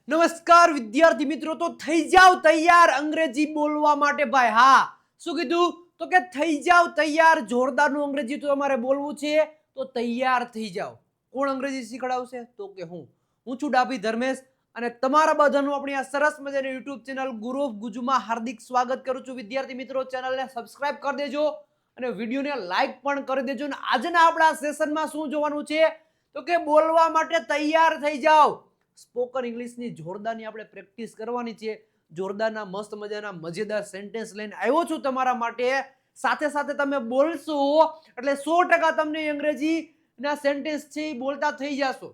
નમસ્કાર વિદ્યાર્થી મિત્રો, તો થઈ જાવ તૈયાર અંગ્રેજી બોલવા માટે ભાઈ. હા, શું કીધું? તો કે થઈ જાવ તૈયાર. જોરદારનું અંગ્રેજી તો તમારે બોલવું છે, તો તૈયાર થઈ જાવ. કોણ અંગ્રેજી શીખડાવશે? તો કે હું છું ડાભી ધર્મેશ, અને તમારા બધાનું આપણી આ સરસ મજાની યુટ્યુબ ચેનલ ગુરુ ઓફ ગુજુમાં હાર્દિક સ્વાગત કરું છું. વિદ્યાર્થી મિત્રો, ચેનલને સબસ્ક્રાઇબ કરી દેજો અને વિડીયોને લાઈક પણ કરી દેજો. અને આજના આપણા સેશનમાં શું જોવાનું છે? તો કે બોલવા માટે તૈયાર થઈ જાવ. સ્પોકન ઇંગ્લિશની જોરદારની આપણે પ્રેક્ટિસ કરવાની છે. જોરદારના મસ્ત મજાના મજેદાર સેન્ટેન્સ લઈને આવ્યો છું તમારા માટે. સાથે સાથે તમે બોલશો એટલે 100% તમને અંગ્રેજીના સેન્ટેન્સ છે એ બોલતા થઈ જશો.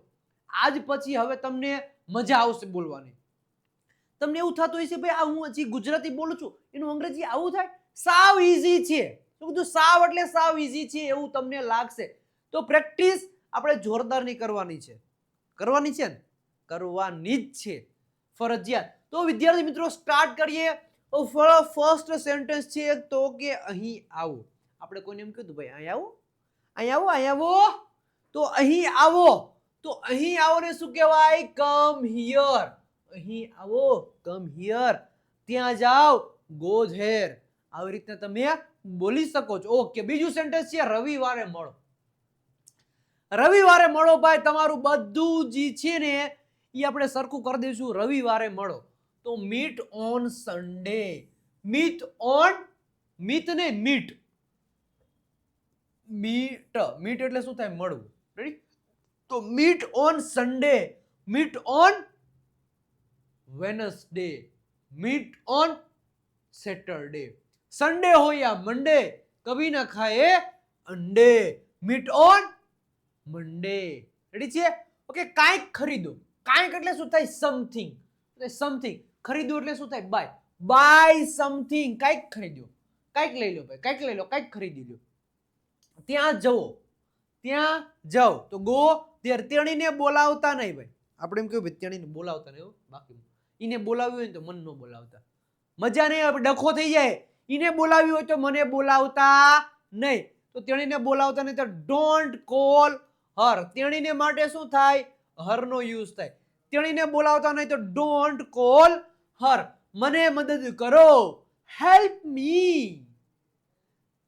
આજ પછી હવે તમને મજા આવશે બોલવાની. તમને એવું થતું હોય છે ભાઈ, આ હું હજી ગુજરાતી બોલું છું, એનું અંગ્રેજી આવું થાય? સાવ ઈઝી છે. શું કીધું? સાવ એટલે સાવ ઈઝી છે એવું તમને લાગશે. તો પ્રેક્ટિસ આપણે જોરદારની કરવાની છે. કરવાની છે ને? કરવાની જ છે, ફરજિયાત. તો વિદ્યાર્થી મિત્રો, સ્ટાર્ટ કરીએ. ફર્સ્ટ સેન્ટેન્સ છે તો કે અહીં આવો. આપણે કોઈને એમ કીધું ભાઈ અહીં આવો, અહીં આવો, અહીં આવો, તો અહીં આવો. તો અહીં આવો ને શું કહેવાય? Come here. અહીં આવો, કમ હિયર. ત્યાં જાઓ, ગો ધેર. આવી રીતના તમે બોલી શકો છો. ઓકે, બીજું સેન્ટેન્સ છે રવિવારે મળો. રવિવારે મળો ભાઈ. તમારું બધું જ છે ને એ આપણે સરખું કરી દઈશું. રવિવારે મળો. તો meet on Sunday. Meet on, meet ને મીટ, મીટ, મીટ એટલે શું થાય? મળવું. રેડી? તો meet on Sunday, meet on Wednesday, meet on Saturday. Sunday हो या मंडे, कभी ना खाए अंडे. Meet on Monday. રેડી છે? ઓકે, કાંઈક ખરીદો. કાંઈક એટલે શું થાય? સમથિંગ. સમથિંગ. ખરીદો એટલે શું થાય? બાય. Buy something. કાંઈક ખરીદો, કાંઈક લઈ લો ભાઈ, કાંઈક લઈ લો, કાંઈક ખરીદી લો. ત્યાં જવો, ત્યાં જાઓ. તો ગો ધેર. તેણીને બોલાવતા નહીં ભાઈ. આપણે એમ કહ્યું ભાઈ તેણીને બોલાવતા નહીં. બાકી એને બોલાવ્યું હોય ને તો મન ન બોલાવતા. મજા નહીં આવે, ડખો થઈ જાય. એને બોલાવ્યું હોય તો મને બોલાવતા નહીં. તો તેણીને બોલાવતા નહીં તો ડોન્ટ કોલ હર. તેણીને માટે શું થાય? હર નો યુઝ થાય. તેણીને બોલાવતા નહીં તો ડોન્ટ કોલ હર. મને મદદ કરો, હેલ્પ મી.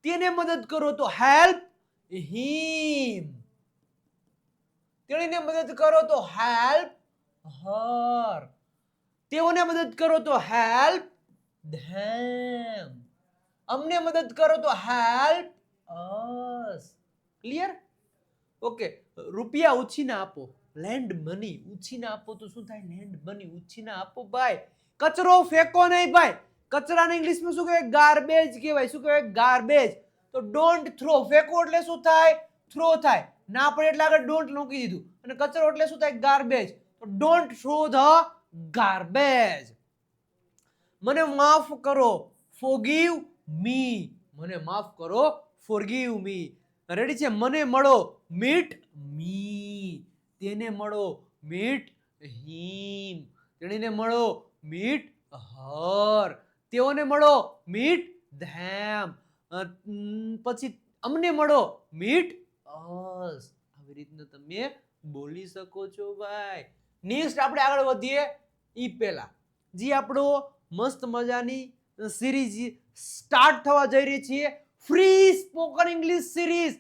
તેને મદદ કરો તો હેલ્પ હિમ. તેણીને મદદ કરો તો હેલ્પ હર. તેઓને મદદ કરો તો હેલ્પ ધેમ. અમને મદદ કરો તો હેલ્પ અસ. ક્લિયર? ઓકે, રૂપિયા ઉછીના આપો. Land money. ઉછીના આપો તો શું થાય? Land money. ઉછીના આપો ભાઈ. કચરો ફેંકો નહીં ભાઈ. કચરાને ઇંગ્લિશમાં શું કહેવાય? ગાર્બેજ કહેવાય. શું કહેવાય? ગાર્બેજ. તો ડોન્ટ થ્રો. ફેંકો એટલે શું થાય? થ્રો થાય. ના પડે એટલે આગળ ડોન્ટ મૂકી દીધું. અને કચરો એટલે શું થાય? ગાર્બેજ. તો ડોન્ટ થ્રો ધ ગાર્બેજ. મને માફ કરો, ફોરગીવ મી. મને માફ કરો, ફોરગીવ મી. રેડી છે? મને મળો, મીટ મી. તેને મળો, મીટ હિમ. તેણીને મળો, મીટ હર. તેઓને મળો, મીટ ધેમ. પછી અમને મળો, મીટ અસ. આવી રીતના તમે બોલી શકો છો ભાઈ. નેક્સ્ટ આપણે આગળ વધીએ ઈ પહેલા જે આપણો મસ્ત મજાની સિરીઝ સ્ટાર્ટ થવા જઈ રહી છે. Free spoken English series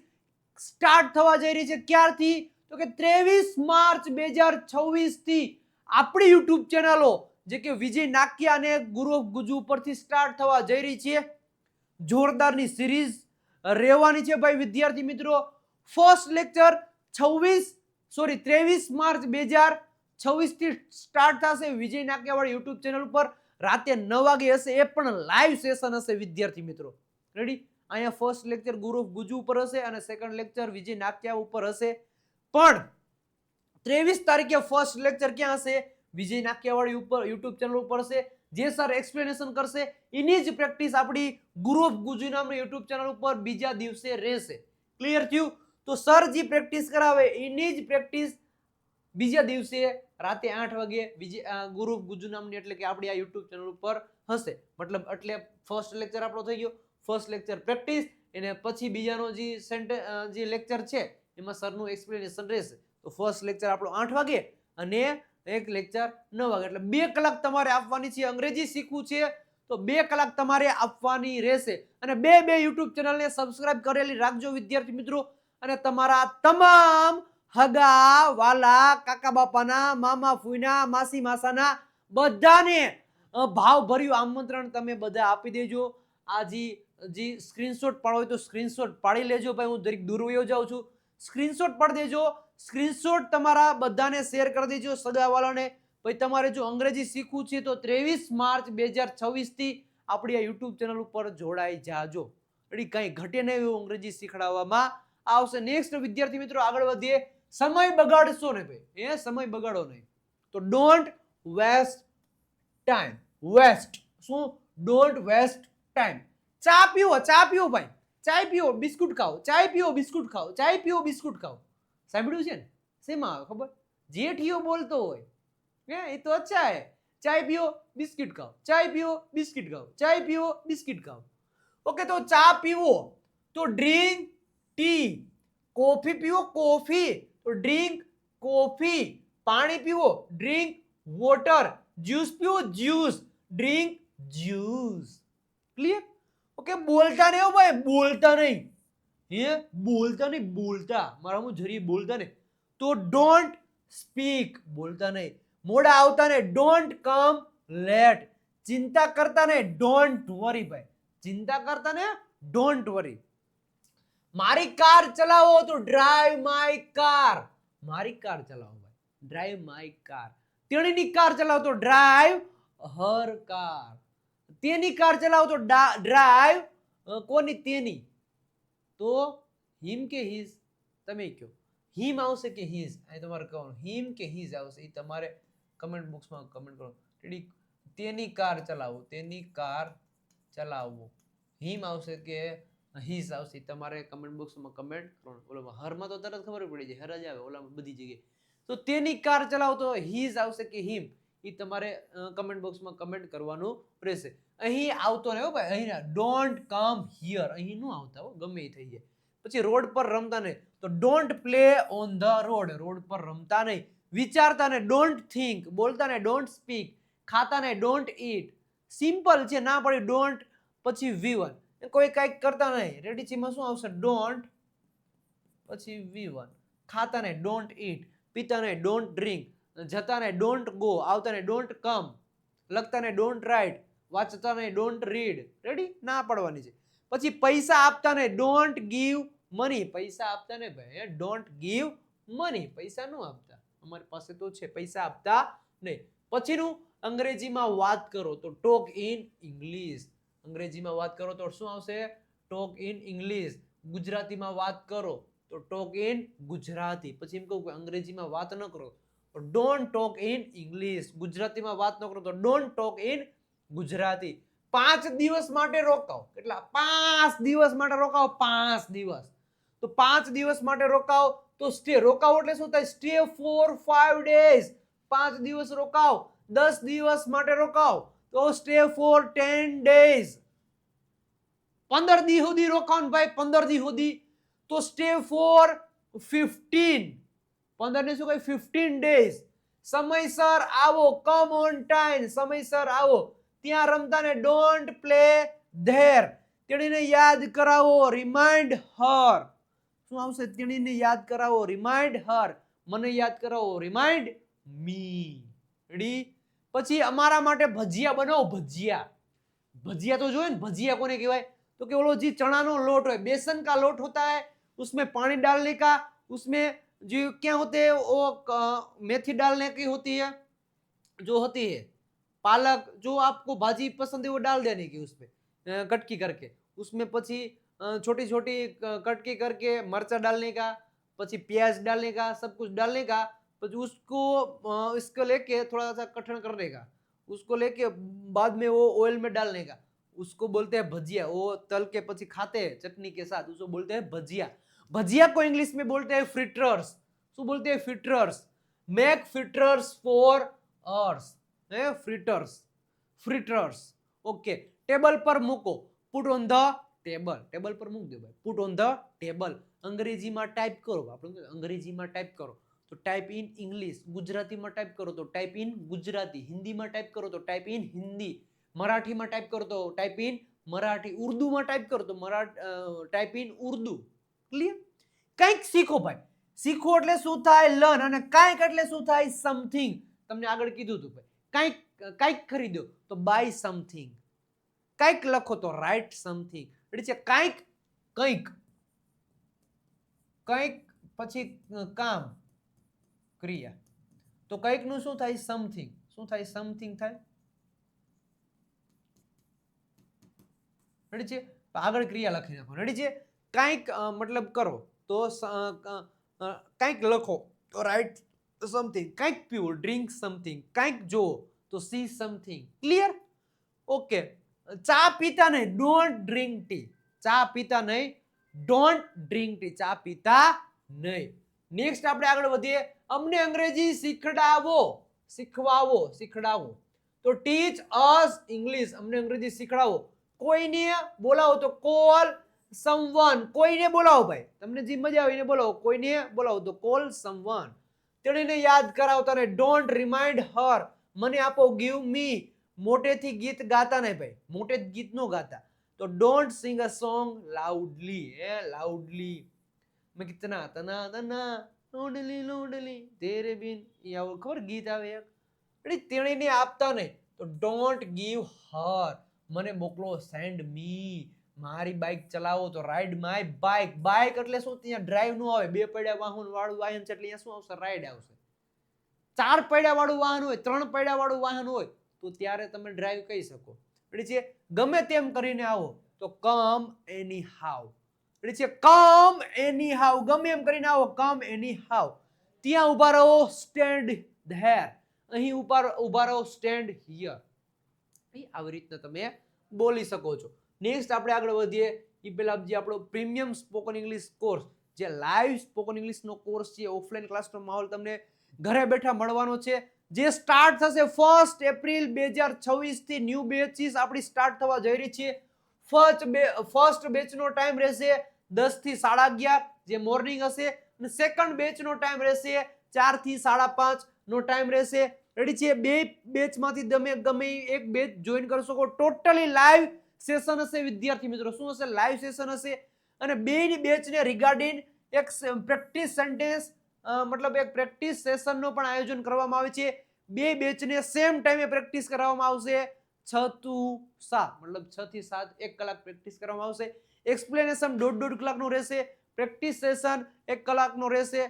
start થવા જઈ રહી છે. ક્યારથી? તો કે 23 માર્ચ 2026 થી આપણી યુટ્યુબ ચેનલો જે કે વિજય નાક્યા અને ગુરુ ઓફ ગુજુ પરથી સ્ટાર્ટ થવા જઈ રહી છે. જોરદારની સિરીઝ રહેવાની છે ભાઈ વિદ્યાર્થી મિત્રો. ફર્સ્ટ લેક્ચર 23 માર્ચ 2026 થી સ્ટાર્ટ થશે વિજય નાક્યાવાળી યુટ્યુબ ચેનલ ઉપર. રાતે 9 વાગે હશે. એ પણ લાઈવ સેશન હશે વિદ્યાર્થી મિત્રો. રેડી? અહીંયા ફર્સ્ટ લેક્ચર ગુરુ ઓફ ગુજુ ઉપર હશે અને સેકન્ડ લેક્ચર વિજય નાક્યા ઉપર હશે. પણ 23 તારીખે ફર્સ્ટ લેક્ચર ક્યાં હશે? વિજય નાક્યાવાળી ઉપર યુટ્યુબ ચેનલ ઉપર હશે. જે સર એક્સપ્લેનેશન કરશે એની જ પ્રેક્ટિસ આપણી ગુરુ ઓફ ગુજુ નામની યુટ્યુબ ચેનલ ઉપર બીજા દિવસે રહેશે. ક્લિયર થયું? તો સર જે પ્રેક્ટિસ કરાવે એની જ પ્રેક્ટિસ બીજા દિવસે રાતે 8 વાગે ગુરુ ઓફ ગુજુ નામની એટલે કે આપણી આ યુટ્યુબ ચેનલ ઉપર હશે. મતલબ એટલે ફર્સ્ટ લેક્ચર આપણો થઈ ગયો. ફર્સ્ટ લેક્ચર પ્રેક્ટિસ, એને પછી બીજાનો જે લેક્ચર છે એમાં સરનું એક્સપ્લેનેશન રહેશે. તો ફર્સ્ટ લેક્ચર આપણો 8 વાગે અને એક લેક્ચર 9 વાગે, એટલે 2 કલાક તમારે આપવાની છે. અંગ્રેજી શીખવું છે તો 2 કલાક તમારે આપવાની રહેશે. અને બે યુટ્યુબ ચેનલને સબસ્ક્રાઇબ કરેલી રાખજો વિદ્યાર્થી મિત્રો. અને તમારા તમામ હગા વાલા કાકા બાપાના, મામા ફૂઈના, માસી માસાના બધાને ભાવભર્યું આમંત્રણ તમે બધા આપી દેજો. આ જી સ્ક્રીનશોટ પાડો હોય તો સ્ક્રીનશોટ પાડી લેજો. ભાઈ હું દરેક દૂર વયો જાઉં છું. સ્ક્રીનશોટ પાડી દેજો. સ્ક્રીનશોટ તમારા બધાને શેર કરી દેજો સગાવાળાને. ભાઈ તમારે જો અંગ્રેજી શીખવું છે તો 23 માર્ચ 2026 થી આપણી આ યુટ્યુબ ચેનલ ઉપર જોડાઈ જાજો. એટલે કઈ ઘટે નહીં એવું અંગ્રેજી શીખડાવવામાં આવશે. નેક્સ્ટ વિદ્યાર્થી મિત્રો આગળ વધીએ. સમય બગાડશો ને ભાઈ, સમય બગાડો નહીં. તો ડોન્ટ વેસ્ટ ટાઈમ. વેસ્ટ શું? Don't waste time. ચા પીવો ભાઈ, ચાય પીવો, બિસ્કુટ ખાઓ, ચાય પીવો, બિસ્કુટ ખાઓ, ચાય પીવો, બિસ્કુટ ખાઓ. સાંભળ્યું છે ને? શેમાં આવે ખબર? જેઠિયો બોલતો હોય એ તો અચ્છા હે. ચાય પીવો, બિસ્કિટ ખાઓ, ચાય પીવો, બિસ્કિટ ખાઓ, ચાય પીવો, બિસ્કિટ ખાઓ. ઓકે, તો ચા પીવો તો ડ્રિંક ટી. કોફી પીવો, કોફી તો ડ્રિંક કોફી. પાણી પીવો, ડ્રિંક વોટર. જ્યુસ પીવો, juice, drink juice. Clear? Okay, બોલતા નહીં ભાઈ, બોલતા નહીં. બોલતા નહીં, બોલતા મારા હું જરી બોલતા ને તો ડોન્ટ સ્પીક. બોલતા નહીં. મોડા આવતા ને ડોન્ટ કમ લેટ. ચિંતા કરતા ને ડોન્ટ વરી ભાઈ, ચિંતા કરતા ને ડોન્ટ વરી. મારી કાર ચલાવો તો ડ્રાઈવ માય કાર. મારી કાર ચલાવો ભાઈ, ડ્રાઈવ માય કાર. તેણીની કાર ચલાવો તો ડ્રાઈવ હર કાર. તેની કાર ચલાવો તો ડ્રાઈવ કોની? તેની. તો હિમ કે હિઝ? તમે કહો. હિમ આવશે કે હિઝ? અહીં તમારે કહેવાનું હિમ કે હિઝ આવશે. એ તમારે કમેન્ટ બોક્સમાં કમેન્ટ કરો. તેની કાર ચલાવો, તેની કાર ચલાવવો. હિમ આવશે કે હિઝ આવશે? તમારે કમેન્ટ બોક્સમાં કમેન્ટ કરો. ઓલામાં હરમાં તો તરત ખબર પડી જાય, હર જ આવે ઓલામાં બધી જગ્યાએ. તો તેની કાર ચલાવો તો હિઝ આવશે કે હિમ? એ તમારે કમેન્ટ બોક્સમાં કમેન્ટ કરવાનું રહેશે. અહીં આવતો ને ભાઈ, અહીં ડોન્ટ કમ હિયર, અહીં નો આવતા હો, ગમે એ થઈ જાય. પછી રોડ પર રમતા નહીં તો don't play on the road. Road પર રમતા નહીં. વિચારતા ને ડોન્ટ થિંક. બોલતા ને ડોન્ટ સ્પીક. ખાતા ને ડોન્ટ ઈટ. સિમ્પલ છે, ના પડી ડોન્ટ પછી V1. કોઈ કઈક કરતા નહીં, રેડી છે, માં શું આવશે? ડોન્ટ પછી V1. ખાતા ને ડોન્ટ ઈટ. પીતા ને ડોન્ટ ડ્રિંક. જતા ને ડોન્ટ ગો. આવતા ને ડોન્ટ કમ. લખતા ને ડોન્ટ રાઇટ. વાંચતા ને ડોન્ટ રીડ. રેડી? ના પડવાની છે. પછી પૈસા આપતા ને ડોન્ટ ગીવ મની. પૈસા આપતા ને ભાઈ, ડોન્ટ ગીવ મની. પૈસા નો આપતા. અમારી પાસે તો છે, પૈસા આપતા નહીં. પછીનું અંગ્રેજીમાં વાત કરો તો ટોક ઇન ઇંગ્લિશ. અંગ્રેજીમાં વાત કરો તો શું આવશે? Talk in English. ગુજરાતીમાં વાત કરો તો ટોક ઇન ગુજરાતી. પછી એમ કહું કે અંગ્રેજીમાં વાત ન કરો તો ડોન્ટ ટોક ઇન ઇંગ્લિશ. ગુજરાતીમાં વાત ન કરો તો ડોન્ટ ટોક ઇન ગુજરાતી. 5 દિવસ માટે રોકાઓ. કેટલા? 5 દિવસ માટે રોકાઓ. 5 દિવસ. તો 5 દિવસ માટે રોકાઓ તો સ્ટે. રોકાઓ એટલે શું થાય? Stay four 5 days. 5 દિવસ રોકાઓ. 10 દિવસ માટે રોકાઓ તો સ્ટે ફોર 10 days. 15 દી સુધી રોકાઓ ને ભાઈ, 15 દી સુધી તો સ્ટે ફોર 15. 15 ને શું કહે? 15 days. સમયસર આવો. Come on time. સમયસર આવો. ત્યાં રમતા ને ડોન્ટ પ્લે ધેર. તેણીને યાદ કરાવો. રિમાઇન્ડ હર. શું આવશે? તેણીને યાદ કરાવો. રિમાઇન્ડ હર. મને યાદ કરાવો. રિમાઇન્ડ મી. રેડી? પછી અમારા માટે ભજીયા બનાવો. ભજીયા. भजिया तो जो है भजिया कोने कहवाय तो कि वो जी चना नो लोट है, बेसन का लोट होता है, उसमें पानी डालने का, उसमें जो क्या होते हैं वो मेथी डालने की होती है, जो होती है पालक, जो आपको भाजी पसंद है वो डाल देने की उसमें कटकी करके, उसमें पची छोटी छोटी कटकी करके मरचा डालने का, पची प्याज डालने का, सब कुछ डालने का, पची उसको इसको लेके थोड़ा सा कठिन करने का, उसको लेके बाद में वो ऑयल में डालने का, उसको बोलते हैं भजिया। वो तल के पची खाते हैं चटनी के साथ, उसको बोलते हैं भजिया। भजिया को इंग्लिश में बोलते हैं फ्रिटर्स। शू बोलते हैं? Fritters. Make fritters for us, fritters, fritters. Okay, table पर मूको, put on the table, table पर मूक दो भाई, पुट ऑन द टेबल। अंग्रेजी में टाइप करो, આપણે અંગ્રેજી માં ટાઈપ કરો તો ટાઈપ ઇન ઇંગ્લિશ, ગુજરાતીમાં ટાઈપ કરો તો ટાઈપ ઇન ગુજરાતી, હિન્દીમાં ટાઈપ કરો તો ટાઈપ ઇન હિન્દી, મરાઠીમાં ટાઈપ કરો તો ટાઈપ ઇન મરાઠી, ઉર્દુમાં ટાઈપ કરો તો ટાઈપ ઇન ઉર્દુ. ક્લિયર? કંઈક શીખો ભાઈ. શીખો એટલે શું થાય? લર્ન. અને કંઈક એટલે શું થાય? સમથિંગ. તમને આગળ કીધું હતું ભાઈ, કંઈક ખરીદો તો બાય સમથિંગ, કંઈક લખો તો રાઇટ સમથિંગ. એટલે છે કંઈક, કંઈક, કંઈક પછી કામ, ક્રિયા. તો કંઈક નું શું થાય? સમથિંગ. શું થાય? સમથિંગ થાય. રેડી છે? આગળ ક્રિયા લખી નાખો. રેડી છે? કંઈક મતલબ કરો તો કંઈક લખો તો રાઇટ સમથિંગ, કંઈક પીવો ડ્રિંક સમથિંગ, કંઈક જોવો તો સી સમથિંગ. ક્લિયર? ઓકે. ચા પીતા નહીં, ડોન્ટ ડ્રિંક ટી. ચા પીતા નહીં, ડોન્ટ ડ્રિંક ટી. ચા પીતા નહીં. નેક્સ્ટ આપણે આગળ વધીએ. અમને અંગ્રેજી શીખડાવો, શીખવાવો, શીખડાવો. તો ટીચ અસ ઇંગ્લિશ. અમને અંગ્રેજી શીખડાવો. કોઈને બોલાવો તો કોલ સમવન. કોઈને બોલાવો ભાઈ, તમને જે મજા આવે એને બોલાવો. કોઈને બોલાવો તો કોલ સમવન. તેણીને યાદ કરાવતા ને ડોન્ટ રિમાઇન્ડ હર. મને આપો ગીવ મી. મોટેથી ગીત ગાતા નહીં ભાઈ, મોટે ગીત નો ગાતા. તો don't sing a song loudly. Loudly. મેં કિતના તના તના લોડલી લોડલી તેરે બિન, એ આવું ખબર ગીત આવે એક. એટલે તેણીને આપતા નહીં તો ડોન્ટ ગીવ હર. મને મોકલો સેન્ડ મી. મારી બાઇક ચલાવો તો રાઇડ માય બાઇક. બાઇક એટલે શું? ત્યાં ડ્રાઈવ નો આવે. 2 પૈડા વાહન વાળું વાહન છે એટલે શું આવશે? રાઇડ આવશે. 4 પૈડા વાળું વાહન હોય, 3 પૈડા વાળું વાહન હોય તો ત્યારે તમે ડ્રાઈવ કહી શકો. એટલે છે ગમે તેમ કરીને આવો તો કમ એની હાઉ. એટલે છે કમ એની હાઉ. ગમે એમ કરીને આવો, કમ એની હાઉ. ત્યાં ઉભા રહો, સ્ટેન્ડ ધેર. અહીં ઉભા રહો, સ્ટેન્ડ હિયર. આવી રીતના તમે બોલી શકો છો. નેક્સ્ટ આપણે આગળ વધીએ એ પહેલા જે આપણો પ્રીમિયમ સ્પોકન ઇંગ્લિશ કોર્સ, જે લાઈવ સ્પોકન ઇંગ્લિશનો કોર્સ છે, ઓફલાઈન ક્લાસનો માહોલ તમને ઘરે બેઠા મળવાનો છે, જે સ્ટાર્ટ થશે 1 એપ્રિલ 2026 થી. ન્યૂ બેચીસ આપણી સ્ટાર્ટ થવા જઈ રહી છે. ફર્સ્ટ બેચનો ટાઈમ રહેશે 10 થી 11:30 જે મોર્નિંગ હશે, અને સેકન્ડ બેચનો ટાઈમ રહેશે 4 થી 5:30 નો ટાઈમ રહેશે. રેડી છે? 2 બેચમાંથી તમે ગમે એક બેચ જોઈન કરી શકો. ટોટલી લાઈવ સેશન હશે વિદ્યાર્થી મિત્રો. શું હશે? લાઈવ સેશન હશે. અને બેની બેચને રિગાર્ડિંગ એક પ્રેક્ટિસ સેન્ટેન્સ મતલબ એક પ્રેક્ટિસ સેશનનો પણ આયોજન કરવામાં આવે છે. 2 બેચને સેમ ટાઈમે પ્રેક્ટિસ કરવામાં આવશે. 6 થી 7 મતલબ 6 થી 7 1 કલાક પ્રેક્ટિસ કરવામાં આવશે. એક્સપ્લેનેશન 1.5 કલાકનું રહેશે. પ્રેક્ટિસ સેશન 1 કલાકનો રહેશે.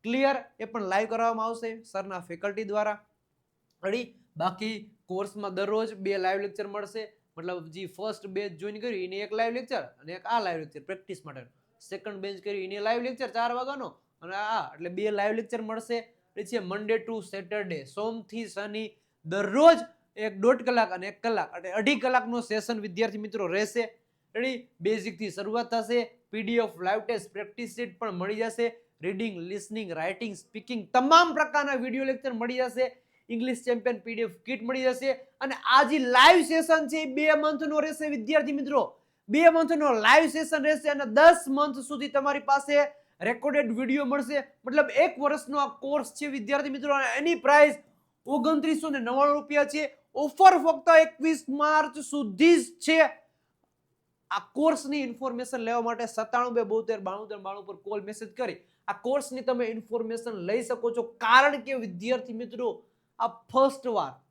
ક્લિયર? એ પણ લાઈવ કરવામાં આવશે સરના ફેકલ્ટી દ્વારા. બાકી કોર્સમાં દરરોજ 2 લાઈવ લેક્ચર મળશે. મતલબ જે ફર્સ્ટ બેચ જોઈન કર્યું એને એક લાઈવ લેક્ચર અને એક આ લાઈવ લેક્ચર પ્રેક્ટિસ માટે. સેકન્ડ બેચ કર્યું એને લાઈવ લેક્ચર 4 વાગ્યાનો અને એટલે 2 લાઈવ લેક્ચર મળશે. એ છે મંડે ટુ સેટરડે, સોમથી શનિ દરરોજ 1.5 કલાક અને 1 કલાક એટલે 2.5 કલાકનો સેશન વિદ્યાર્થી મિત્રો રહેશે. રેડી? બેઝિક થી શરૂઆત થશે. PDF live test practice sheet પણ મળી જશે. રીડિંગ, લિસનિંગ, રાઇટિંગ, સ્પીકિંગ તમામ પ્રકારના વિડિયો લેક્ચર મળી જશે. ઇંગ્લિશ ચેમ્પિયન પીડીએફ કિટ મળી જશે. અને આ જે લાઈવ સેશન છે એ 2 મંથનો રહેશે વિદ્યાર્થી મિત્રો. 2 મંથનો લાઈવ સેશન રહેશે અને 10 મંથ સુધી તમારી પાસે રેકોર્ડેડ વિડીયો મળશે. મતલબ 1 વર્ષનો આ કોર્સ છે વિદ્યાર્થી મિત્રો. અને એની પ્રાઇસ 2999 રૂપિયા છે. ઓફર ફક્ત 21 માર્ચ સુધી જ છે. આ કોર્સની ઇન્ફોર્મેશન લેવા માટે 97 272 92 92 પર કોલ મેસેજ કરી આ કોર્સની તમે ઇન્ફોર્મેશન લઈ શકો છો. કારણ કે વિદ્યાર્થી મિત્રો આ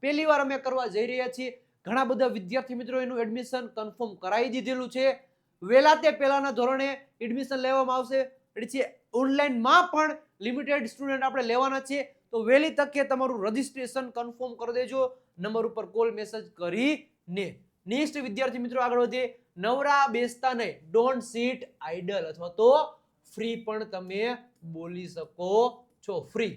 પહેલી વાર અમે કરવા જઈ રહ્યા છીએ. ઘણા બધા વિદ્યાર્થી મિત્રો એનું એડમિશન કન્ફર્મ કરાવી દીધેલું છે. વહેલા તે પહેલાના ધોરણે એડમિશન લેવામાં આવશે. એટલે છે ઓનલાઈનમાં પણ લિમિટેડ સ્ટુડન્ટ આપણે લેવાના છે. તો વહેલી તકે તમારું રજીસ્ટ્રેશન કન્ફર્મ કરી દેજો નંબર ઉપર કોલ મેસેજ કરીને. નેક્સ્ટ વિદ્યાર્થી મિત્રો આગળ વધીએ. નવરા બેસતા નહીં, ડોન્ટ સીટ આઇડલ. અથવા તો ફ્રી પણ તમે બોલી શકો છો. ફ્રી.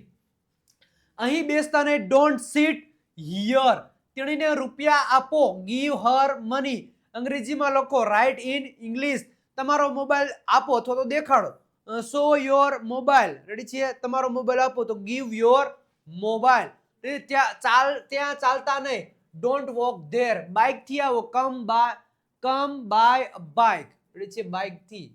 અહીં બેસતા નહીં, ડોન્ટ સીટ હિયર. તેણીને રૂપિયા આપો, ગીવ હર મની. અંગ્રેજીમાં લખો, રાઇટ ઇન ઇંગ્લિશ. તમારો મોબાઈલ આપો અથવા તો દેખાડો. Show your mobile. રેડી છે? તમારો મોબાઈલ આપો તો ગીવ યોર મોબાઈલ. ત્યાં ચાલતા નહીં, ડોન્ટ વોક ધેર. બાઇક થી આવો, કમ બાય અ બાઇક. એટલે છે બાઇક થી,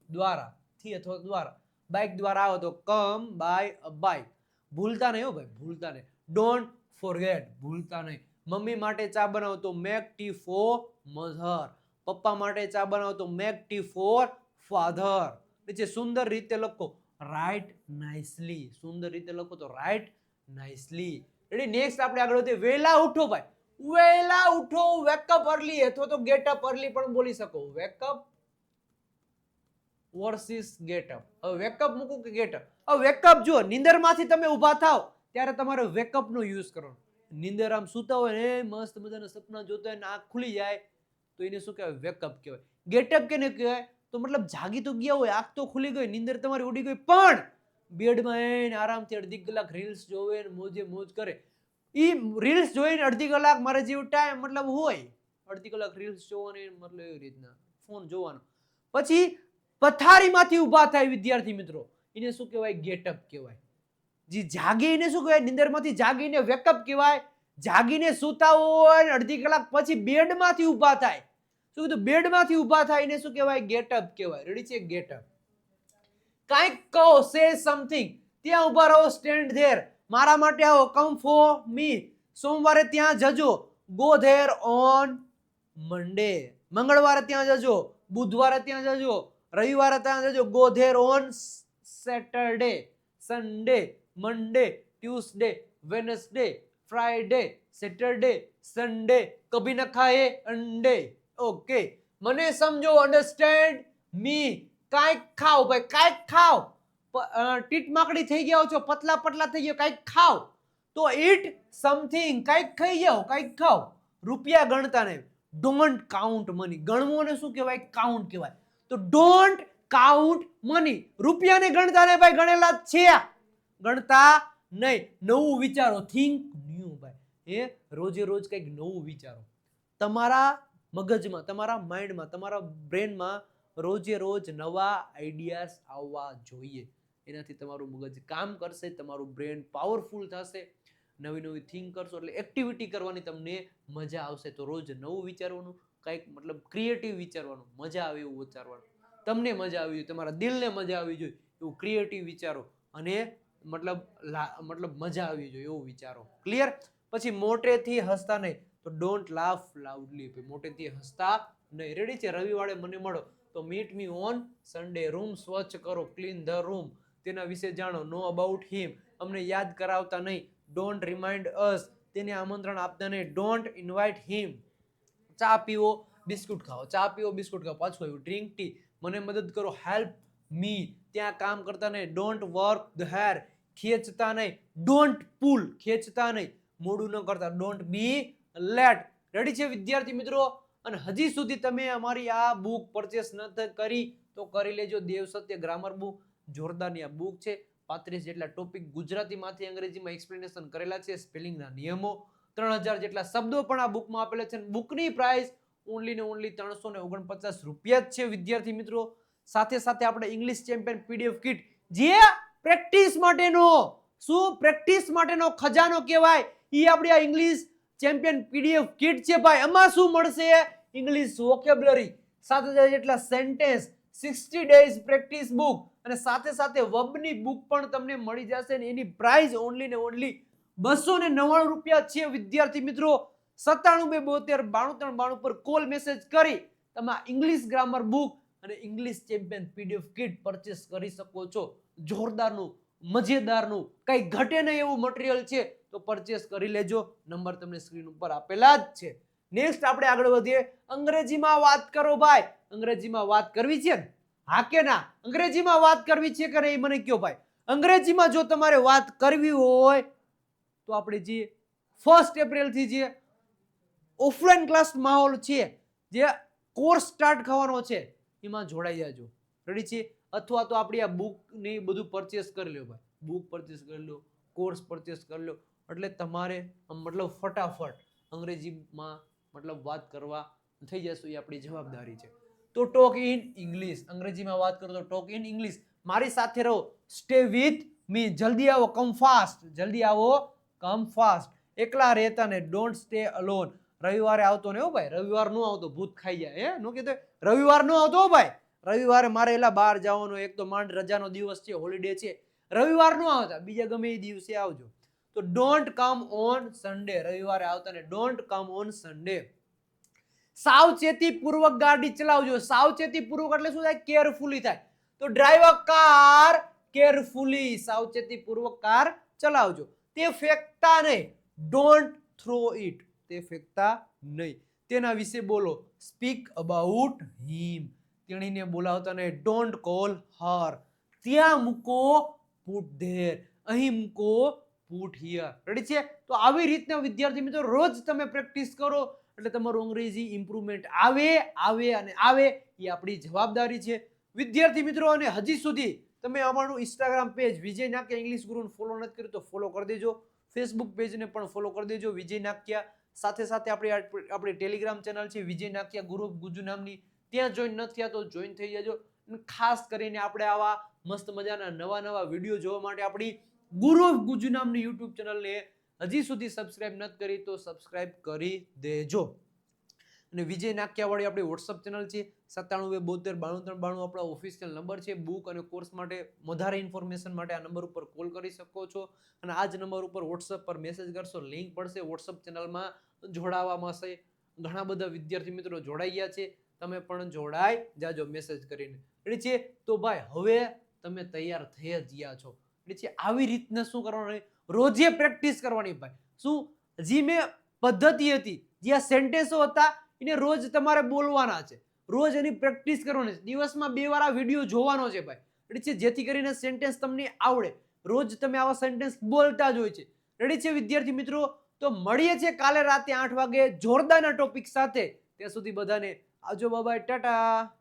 દ્વારા થી અથવા દ્વારા. બાઇક દ્વારા આવો તો કમ બાય અ બાઇક. ભૂલતા નહીં હો ભાઈ, ભૂલતા નહીં. ડોન્ટ ફોરગેટ, ભૂલતા નહીં. મમ્મી માટે ચા બનાવો તો મેક ટી ફોર મધર. પપ્પા માટે ચા બનાવો તો મેક ટી ફોર ફાધર. નીચે સુંદર રીતે લખો રાઇટ નાઇસલી. સુંદર રીતે લખો તો રાઇટ નાઇસલી. રેડી. નેક્સ્ટ આપણે આગળ વધીએ. વહેલા ઉઠો ભાઈ. વહેલા ઉઠો, વેકઅપ અર્લી અથવા તો ગેટ અપ અર્લી પણ બોલી શકો. Wake up versus get up. હવે વેકઅપ મૂકું કે ગેટ અપ? હવે વેકઅપ જુઓ, નીંદરમાંથી તમે ઊભા થાવ ત્યારે તમારે વેકઅપ નો યુઝ કરવાનો. નીંદર આમ સૂતા હોય ને મસ્ત મજાના સપના જોતા હોય ને આંખ ખુલી જાય તો એને શું કહેવાય? વેકઅપ કહેવાય. ગેટઅપ કેને કહેવાય? તો મતલબ જાગી તો ગયા હોય, આંખ તો ખુલી ગઈ, નીંદર તમારી ઉડી ગઈ, પણ બેડમાં આવીને આરામથી અડધી કલાક રીલ્સ જોવે ને મોજે મોજ કરે. ઈ રીલ્સ જોઈને અડધી કલાક મારે જેવું ટાઈમ મતલબ હોય, અડધી કલાક રીલ્સ જોવાની મતલબ એવી રીતના ફોન જોવાનો. પછી પથારીમાંથી ઊભા થાય વિદ્યાર્થી મિત્રો, એને શું કહેવાય? ગેટઅપ કહેવાય. જે જાગે એને શું કહેવાય? નીંદરમાંથી જાગીને વેકઅપ કહેવાય. જાગીને સૂતા હોય ને અડધી કલાક પછી બેડમાંથી ઊભા થાય, શું કીધું? બેડમાંથી ઊભા થાય એને શું કહેવાય? ગેટઅપ કહેવાય. રેડી છે? ગેટઅપ. કાંઈક કહો, સે સમથિંગ. ત્યાં ઊભા રહો, સ્ટેન્ડ ધેર. મારા માટે આવો, કમ ફોર મી. સોમવારે ત્યાં જજો, ગો ધેર ઓન મંડે. મંગળવારે ત્યાં જજો, બુધવારે ત્યાં જજો, રવિવારે ત્યાં જજો, go there on Saturday, Sunday, Monday, Tuesday, Wednesday, Friday, Saturday, Sunday, કભી ન ખાએ અંડે. ઓકે, મને સમજો, અન્ડરસ્ટેન્ડ મી. કાંઈક ખાઓ ભાઈ, કાંઈક ખાઓ. ટીટ માકડી થઈ ગયા છો, પતલા પતલા થઈ ગયો, કાંઈક ખાઓ તો ઈટ સમથિંગ. કાંઈક ખાઈ જાઓ, કાંઈક ખાઓ. રૂપિયા ગણતા નહીં. Don't count money. ગણવું ને શું કહેવાય? કાઉન્ટ કહેવાય. તો ડોન્ટ કાઉન્ટ મની. રૂપિયાને ગણતા નહીં ભાઈ, ગણેલા જ છે, ગણતા નહીં. નવું વિચારો, થિંક ન્યુ ભાઈ. એ રોજે રોજ કંઈક નવું વિચારો. તમારા મગજમાં, તમારા માઇન્ડમાં, તમારા બ્રેનમાં રોજે રોજ નવા આઈડિયાઝ આવવા જોઈએ. એનાથી તમારું મગજ કામ કરશે, તમારું બ્રેન પાવરફુલ થશે. નવી નવી થિંક કરશો એટલે એક્ટિવિટી કરવાની તમને મજા આવશે. તો રોજ નવું વિચારવાનું, કંઈક મતલબ ક્રિએટિવ વિચારવાનું, મજા આવે એવું વિચારવાનું. તમને મજા આવી જોઈએ, તમારા દિલને મજા આવી જોઈએ એવું ક્રિએટિવ વિચારો અને મતલબ મજા આવી જોઈએ એવું વિચારો. ક્લિયર? પછી મોટેથી હસતા નહીં, તો ડોન્ટ લાફ લાઉડલી. મોટેથી હસતા નહીં. રેડી છે? રવિવારે મને મળો તો meet me on Sunday. Room સ્વચ્છ કરો, ક્લીન ધ રૂમ. તેના વિશે જાણો, નો અબાઉટ હિમ. અમને યાદ કરાવતા નહીં, ડોન્ટ રિમાઇન્ડ અસ. તેને આમંત્રણ આપતા નહીં, ડોન્ટ ઇન્વાઇટ હિમ. ચા પીવો, બિસ્કુટ ખાઓ. ચા પીવો, બિસ્કુટ ખાઓ. પાછું આવ્યું ડ્રિંક ટી. મને મદદ કરો, હેલ્પ મી. ત્યાં કામ કરતા નહીં, ડોન્ટ વર્ક ધ હેર. ખેંચતા નહીં, ડોન્ટ પુલ. ખેંચતા નહીં, મોડું ન કરતા, ડોન્ટ બી લેટ. રેડી છે વિદ્યાર્થી મિત્રો? અને હજી સુધી તમે અમારી આ બુક પરચેસ નથી કરી તો કરી લેજો. દેવ સત્ય ગ્રામર બુક, જોરદારની આ બુક છે. 35 જેટલા ટોપિક ગુજરાતીમાંથી અંગ્રેજીમાં એક્સપ્લેનેશન કરેલા છે. સ્પેલિંગના નિયમો, 3000 જેટલા શબ્દો પણ આ બુકમાં આપેલા છે. બુકની પ્રાઇસ ઓનલી ને ઓનલી 349 રૂપિયા જ છે વિદ્યાર્થી મિત્રો. સાથે સાથે આપણે ઇંગ્લિશ ચેમ્પિયન પીડીએફ કિટ, જે પ્રેક્ટિસ માટેનો, શું પ્રેક્ટિસ માટેનો ખજાનો કહેવાય, એ આપણી આ ઇંગ્લિશ ચેમ્પિયન પીડીએફ કિટ છે ભાઈ. આમાં શું મળશે? ઇંગ્લિશ વોકેબ્યુલરી, 7000 જેટલા સેન્ટેન્સ, 60 ડેઝ પ્રેક્ટિસ બુક અને સાથે સાથે વર્બની બુક પણ તમને મળી જશે. ને એની પ્રાઇસ ઓનલી ને ઓનલી 299 રૂપિયા છે વિદ્યાર્થી મિત્રો. 97 272 93 92 પર કોલ મેસેજ કરી તમે ઇંગ્લિશ ગ્રામર બુક અને English champion PDF kit purchase કરી શકો છો. જોરદારનું, મજેદારનું, કઈ ઘટે નહીં એવું મટીરિયલ છે, તો પરચેસ કરી લેજો. નંબર તમને સ્ક્રીન ઉપર આપેલા જ છે. નેક્સ્ટ આપણે આગળ વધીએ. અંગ્રેજીમાં વાત કરો ભાઈ. અંગ્રેજીમાં વાત કરવી છે ને? હા કે ના? અંગ્રેજીમાં વાત કરવી છે કે નહીં મને કયો ભાઈ. અંગ્રેજીમાં જો તમારે વાત કરવી હોય તો આપણે જે 1 એપ્રિલ થી જે ઓફલાઈન ક્લાસ માહોલ છે, જે કોર્સ સ્ટાર્ટ થવાનો છે, એમાં જોડાઈ જાજો. રેડી છે? અથવા તો આપણી આ બુક ની બધું પરચેસ કરી લો ભાઈ. બુક પરચેસ કરી લો, કોર્સ પરચેસ કરી લો, એટલે તમારે મતલબ ફટાફટ અંગ્રેજીમાં મતલબ વાત કરવા થઈ જશે. એ આપણી જવાબદારી છે. તો ટોક ઇન ઇંગ્લિશ. અંગ્રેજીમાં વાત કરો તો ટોક ઇન ઇંગ્લિશ. મારી સાથે રહો, સ્ટે વિથ મી. જલ્દી આવો, કમ ફાસ્ટ. જલ્દી આવો, કમ ફાસ્ટ. એકલા રહેતા ને, ડોન્ટ સ્ટે અલોન. રવિવારે આવતો ને હો ભાઈ. રવિવાર નો આવતો, ભૂત ખાઈ જાય. નો કહેતો રવિવાર નો આવતો હો ભાઈ. રવિવારે મારે એલા બહાર જવાનો, એક તો માંડ રજાનો દિવસ છે, હોલિડે છે, રવિવાર નો આવતા, બીજા ગમે એ દિવસે આવજો. તો ડોન્ટ કમ ઓન સન્ડે, રવિવારે આવતા ને, ડોન્ટ કમ ઓન સન્ડે. સાવચેતી પૂર્વક ગાડી ચલાવજો. સાવચેતી પૂર્વક એટલે શું થાય? કેરફુલી થાય. તો ડ્રાઈવ અ કાર કેરફુલી, સાવચેતી પૂર્વક કાર ચલાવજો. તે ફેંકતા નહીં, ડોન્ટ થ્રો ઇટ, તે ફેંકતા નહીં. તેના વિશે બોલો, સ્પીક અબાઉટ હિમ, તેણીને બોલાવતા નહીં, ડોન્ટ કોલ હર. ત્યાં મૂકો, પુટ ધેર, અહીં મૂકો, પુટ હિયર. રેડી છે? તો આવી રીતના વિદ્યાર્થી મિત્રો રોજ તમે પ્રેક્ટિસ કરો એટલે તમારું અંગ્રેજી ઇમ્પ્રુવમેન્ટ આવે અને આવે, એ આપણી જવાબદારી છે વિદ્યાર્થી મિત્રો. અને હજી સુધી તમે અમારું ઇન્સ્ટાગ્રામ પેજ વિજય નાક્યા ઇંગ્લિશ ગુરુને ફોલો નથી કર્યું તો ફોલો કરી દેજો. ફેસબુક પેજને પણ ફોલો કરી દેજો વિજય નાક્યા. સાથે સાથે આપણી ટેલિગ્રામ ચેનલ છે વિજય નાક્યા ગુરુ ગુજુ નામની, ત્યાં જોઈન નથી થયા તો જોઈન થઈ જજો. ખાસ કરીને આપણે આવા મસ્ત મજાના નવા વિડીયો જોવા માટે આપણી ગુરુ ગુજુ નામની યુટ્યુબ ચેનલને હજી સુધી સબસ્ક્રાઇબ નથી કરી તો સબસ્ક્રાઇબ કરી દેજો. અને વિજય નાક્યા વાળી આપણી વોટ્સઅપ ચેનલ છે 9772929392 આપણા ઓફિશિયલ નંબર છે. બુક અને કોર્સ માટે વધારે ઇન્ફોર્મેશન માટે આ નંબર ઉપર કોલ કરી શકો છો અને આ જ નંબર ઉપર વોટ્સઅપ પર મેસેજ કરશો, લિંક પડશે વોટ્સઅપ ચેનલમાં જોડાવામાં હશે. ઘણા બધા વિદ્યાર્થી મિત્રો જોડાઈ ગયા છે, તમે પણ જોડાઈ જાજો મેસેજ કરીને. રેડી છે? તો ભાઈ હવે તમે તૈયાર થઈ જ ગયા છો. રેડી છે? આવી રીતના શું કરવાનું? રોજે પ્રેક્ટિસ કરવાની ભાઈ. શું જે મેં પદ્ધતિ હતી, જે આ સેન્ટેન્સો હતા એને રોજ તમારે બોલવાના છે, રોજ એની પ્રેક્ટિસ કરવાની છે. દિવસમાં 2 વાર આ વિડીયો જોવાનો છે ભાઈ. રેડી છે? જેથી કરીને સેન્ટેન્સ તમને આવડે. રોજ તમે આવા સેન્ટેન્સ બોલતા જ હોય છે. રેડી છે વિદ્યાર્થી મિત્રો? તો મળીએ છીએ કાલે રાતે 8 વાગે જોરદારના ટોપિક સાથે. ત્યાં સુધી બધાને આવજો, બાય બાય, ટાટા.